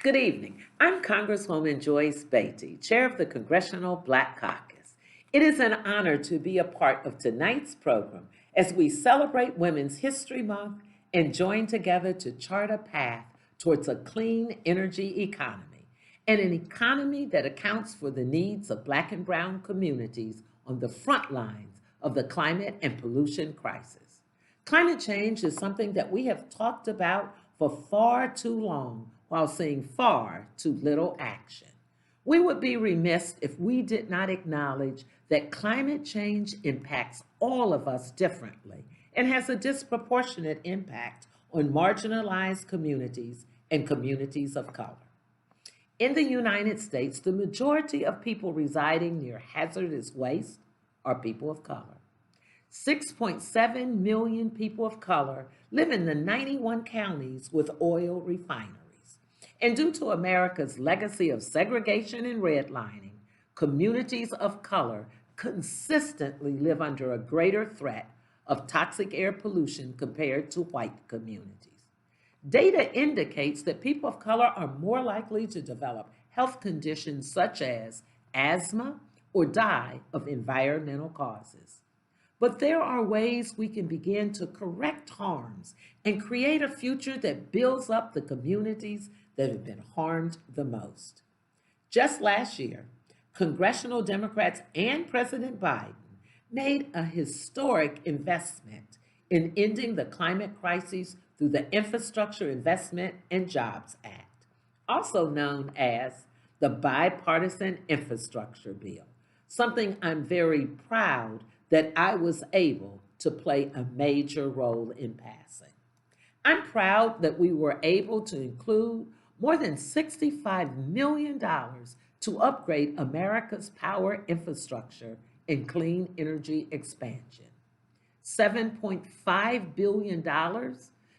Good evening. I'm Congresswoman Joyce Beatty, Chair of the Congressional Black Caucus. It is an honor to be a part of tonight's program as we celebrate Women's History Month and join together to chart a path towards a clean energy economy and an economy that accounts for the needs of Black and Brown communities on the front lines of the climate and pollution crisis. Climate change is something that we have talked about for far too long while seeing far too little action. We would be remiss if we did not acknowledge that climate change impacts all of us differently and has a disproportionate impact on marginalized communities and communities of color. In the United States, the majority of people residing near hazardous waste are people of color. 6.7 million people of color live in the 91 counties with oil refineries. And due to America's legacy of segregation and redlining, communities of color consistently live under a greater threat of toxic air pollution compared to white communities. Data indicates that people of color are more likely to develop health conditions such as asthma or die of environmental causes. But there are ways we can begin to correct harms and create a future that builds up the communities that have been harmed the most. Just last year, congressional Democrats and President Biden made a historic investment in ending the climate crisis through the Infrastructure Investment and Jobs Act, also known as the Bipartisan Infrastructure Bill, something I'm very proud that I was able to play a major role in passing. I'm proud that we were able to include more than $65 million to upgrade America's power infrastructure and clean energy expansion, $7.5 billion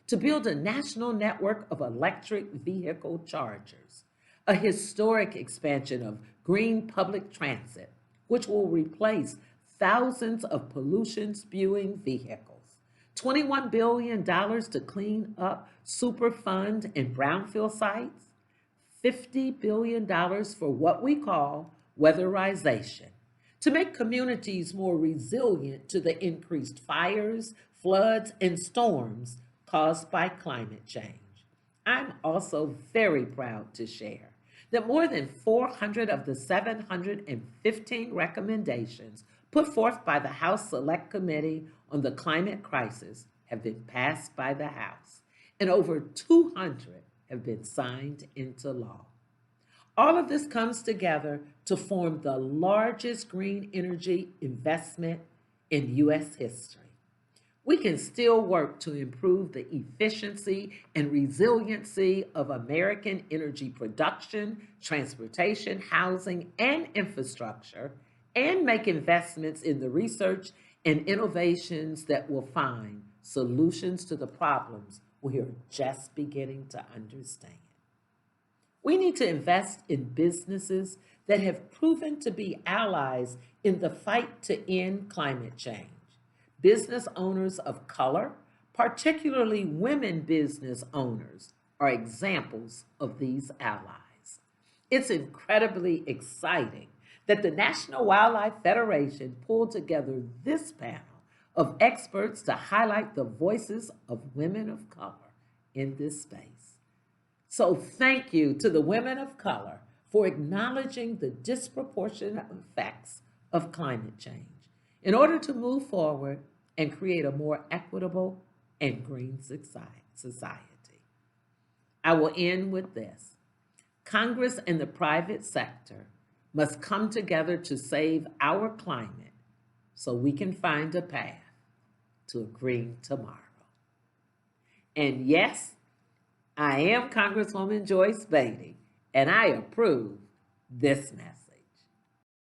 to build a national network of electric vehicle chargers, a historic expansion of green public transit, which will replace thousands of pollution-spewing vehicles, $21 billion to clean up Superfund and brownfield sites, $50 billion for what we call weatherization, to make communities more resilient to the increased fires, floods, and storms caused by climate change. I'm also very proud to share that more than 400 of the 715 recommendations put forth by the House Select Committee on the Climate Crisis have been passed by the House, and over 200 have been signed into law. All of this comes together to form the largest green energy investment in U.S. history. We can still work to improve the efficiency and resiliency of American energy production, transportation, housing, and infrastructure, and make investments in the research and innovations that will find solutions to the problems we are just beginning to understand. We need to invest in businesses that have proven to be allies in the fight to end climate change. Business owners of color, particularly women business owners, are examples of these allies. It's incredibly exciting that the National Wildlife Federation pulled together this panel of experts to highlight the voices of women of color in this space. So thank you to the women of color for acknowledging the disproportionate effects of climate change in order to move forward and create a more equitable and green society. I will end with this. Congress and the private sector must come together to save our climate so we can find a path to a green tomorrow. And yes, I am Congresswoman Joyce Beatty, and I approve this message.